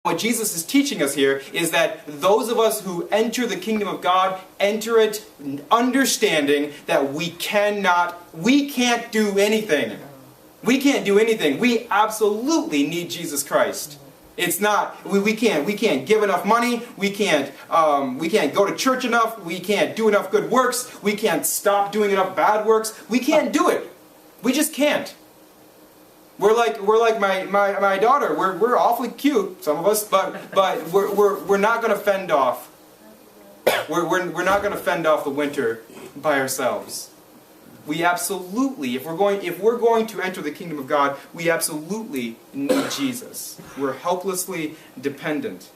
What Jesus is teaching us here is that those of us who enter the kingdom of God enter it understanding that we can't do anything. We can't do anything. We absolutely need Jesus Christ. It's not, we can't give enough money, we can't go to church enough, we can't do enough good works, we can't stop doing enough bad works. We can't do it. We just can't. We're like my daughter. We're awfully cute, some of us, but we're not going to fend off. We're not going to fend off the winter by ourselves. We absolutely, if we're going to enter the kingdom of God, we absolutely need Jesus. We're helplessly dependent.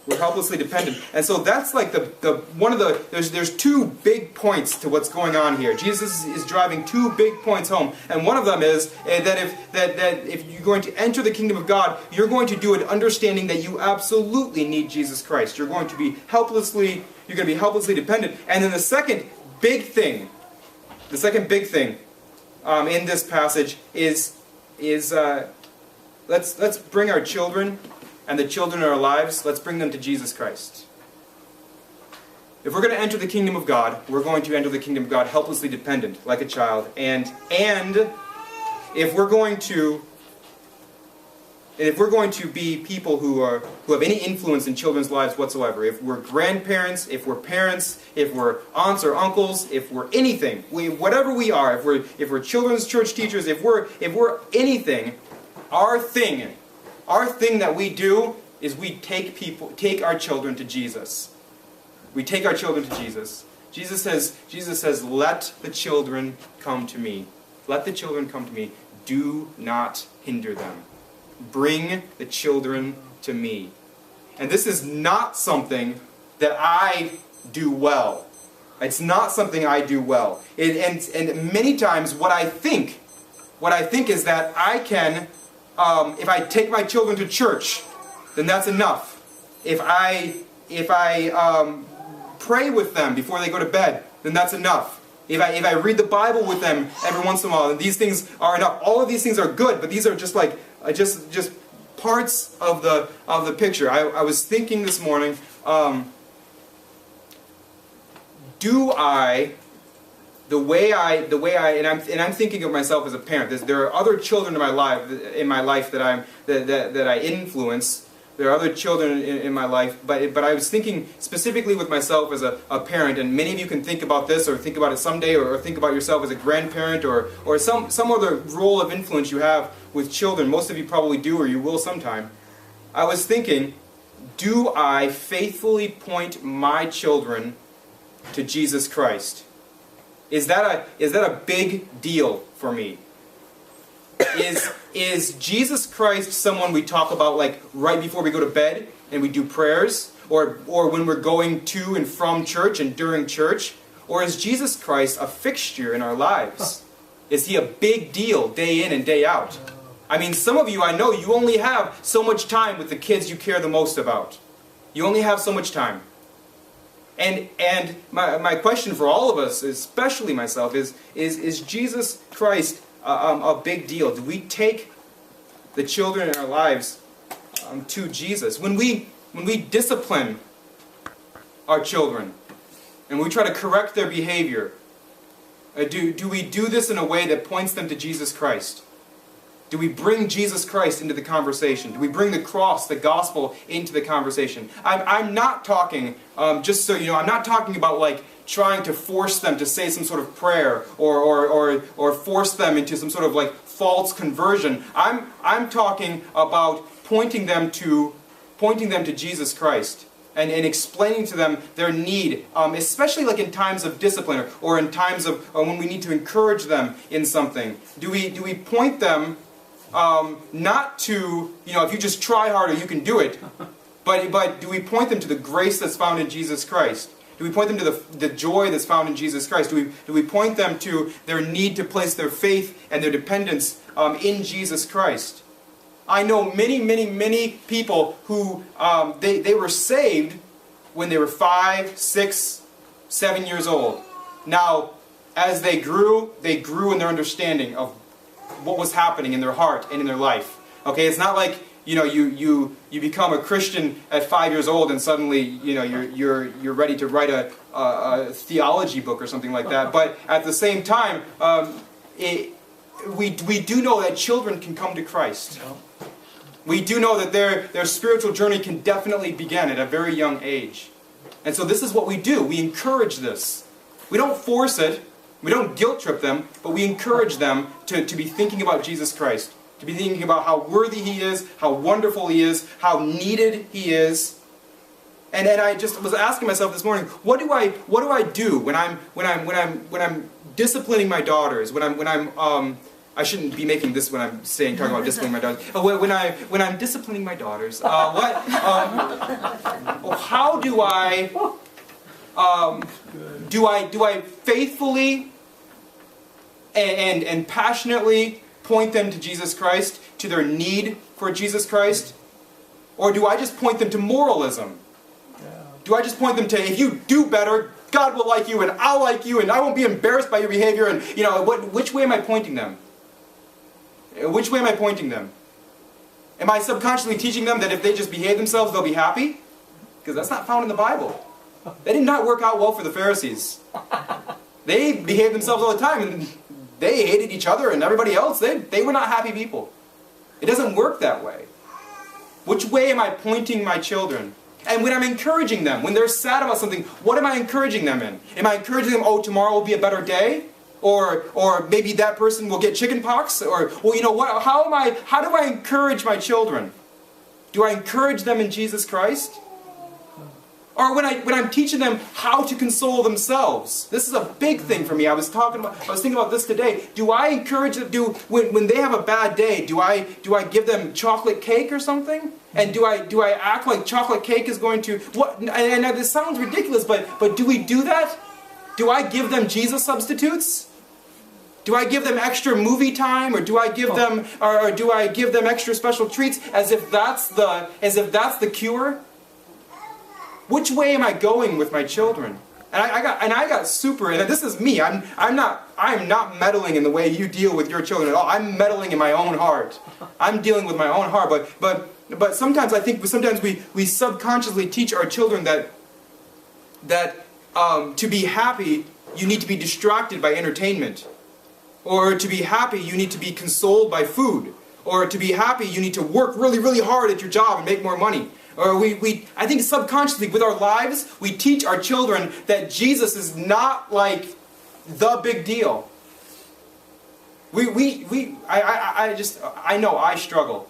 We're helplessly dependent. And so that's like there's two big points to what's going on here. Jesus is driving two big points home. And one of them is that if you're going to enter the kingdom of God, you're going to do it understanding that you absolutely need Jesus Christ. You're going to be helplessly dependent. And then the second big thing in this passage is let's bring our children and the children in our lives, let's bring them to Jesus Christ. If we're going to enter the kingdom of God, we're going to enter the kingdom of God helplessly dependent, like a child. And if we're going to be people who have any influence in children's lives whatsoever, if we're grandparents, if we're parents, if we're aunts or uncles, if we're anything, whatever we are, if we're children's church teachers, if we're anything, our thing that we do is we take our children to Jesus. We take our children to Jesus. Jesus says, let the children come to me. Let the children come to me. Do not hinder them. Bring the children to me. And this is not something that I do well. It's not something I do well. And many times what I think is that I can, if I take my children to church, then that's enough. If I pray with them before they go to bed, then that's enough. If I read the Bible with them every once in a while, then these things are enough. All of these things are good, but these are just like just parts of the picture. I was thinking this morning, do I, the way I, and I'm thinking of myself as a parent. There are other children in my life that I influence. There are other children in my life, but I was thinking specifically with myself as a parent, and many of you can think about this, or think about it someday, or think about yourself as a grandparent, or some other role of influence you have with children. Most of you probably do, or you will sometime. I was thinking, do I faithfully point my children to Jesus Christ? Is that a big deal for me? Is Jesus Christ someone we talk about like right before we go to bed and we do prayers, or when we're going to and from church and during church? Or is Jesus Christ a fixture in our lives? Is he a big deal day in and day out? I mean, some of you, I know, you only have so much time with the kids you care the most about. You only have so much time. And my question for all of us, especially myself, is Jesus Christ a big deal? Do we take the children in our lives to Jesus? When we discipline our children and we try to correct their behavior, do we do this in a way that points them to Jesus Christ? Do we bring Jesus Christ into the conversation? Do we bring the cross, the gospel, into the conversation? I'm not talking, just so you know, I'm not talking about like trying to force them to say some sort of prayer or force them into some sort of like false conversion. I'm talking about pointing them to Jesus Christ and explaining to them their need, especially like in times of discipline or in times of when we need to encourage them in something. Do we point them not to, you know, if you just try harder you can do it, but do we point them to the grace that's found in Jesus Christ? Do we point them to the joy that's found in Jesus Christ? Do we point them to their need to place their faith and their dependence in Jesus Christ? I know many people who they were saved when they were 5, 6, 7 years old. Now, as they grew in their understanding of what was happening in their heart and in their life. Okay, it's not like, you become a Christian at 5 years old, and suddenly you're ready to write a theology book or something like that. But at the same time, we do know that children can come to Christ. We do know that their spiritual journey can definitely begin at a very young age. And so this is what we do. We encourage this. We don't force it. We don't guilt trip them, but we encourage them to be thinking about Jesus Christ. To be thinking about how worthy He is, how wonderful He is, how needed He is. And I just was asking myself this morning, what do I do when I'm disciplining my daughters, I shouldn't be making this when I'm talking about disciplining my daughters. When I'm disciplining my daughters, how do I faithfully and passionately point them to Jesus Christ, to their need for Jesus Christ? Or do I just point them to moralism? Do I just point them to, if you do better, God will like you, and I'll like you, and I won't be embarrassed by your behavior, and which way am I pointing them? Which way am I pointing them? Am I subconsciously teaching them that if they just behave themselves, they'll be happy? Because that's not found in the Bible. That did not work out well for the Pharisees. They behaved themselves all the time, and they hated each other and everybody else. They were not happy people. It doesn't work that way. Which way am I pointing my children? And when I'm encouraging them, when they're sad about something, what am I encouraging them in? Am I encouraging them, oh, tomorrow will be a better day? Or maybe that person will get chicken pox? Or, well, you know what? How do I encourage my children? Do I encourage them in Jesus Christ? Or when I'm teaching them how to console themselves? This is a big thing for me. I was thinking about this today. Do I encourage them? When they have a bad day, do I give them chocolate cake or something? And do I act like chocolate cake is going to what? And this sounds ridiculous, but do we do that? Do I give them Jesus substitutes? Do I give them extra movie time, or do I give them extra special treats as if that's the cure? Which way am I going with my children? And I got super, and this is me. I'm not meddling in the way you deal with your children at all. I'm meddling in my own heart. I'm dealing with my own heart. But sometimes I think we subconsciously teach our children that to be happy you need to be distracted by entertainment, or to be happy you need to be consoled by food, or to be happy you need to work really, really hard at your job and make more money. Or I think subconsciously with our lives, we teach our children that Jesus is not like the big deal. I know I struggle.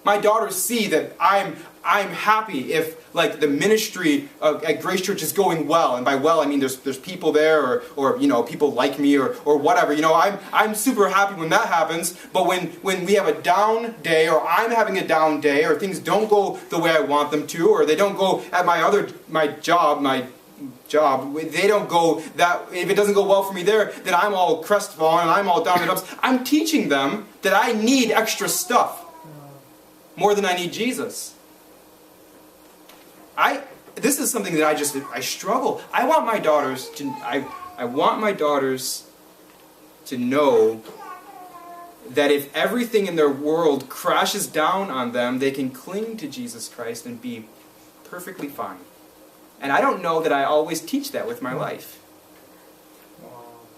My daughters see that I'm happy if like the ministry at Grace Church is going well, and by well I mean there's people there, or people like me, or whatever. I'm super happy when that happens. But when we have a down day, or I'm having a down day, or things don't go the way I want them to, or they don't go at my job, they don't go that, if it doesn't go well for me there, then I'm all crestfallen, I'm all down in the dumps. I'm teaching them that I need extra stuff more than I need Jesus. This is something that I struggle. I want my daughters to know that if everything in their world crashes down on them, they can cling to Jesus Christ and be perfectly fine. And I don't know that I always teach that with my life.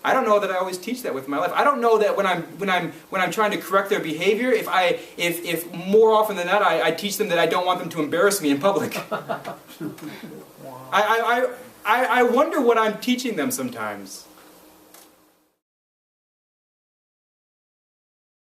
I don't know that I always teach that with my life. I don't know that when I'm trying to correct their behavior, if more often than not I teach them that I don't want them to embarrass me in public. I wonder what I'm teaching them sometimes.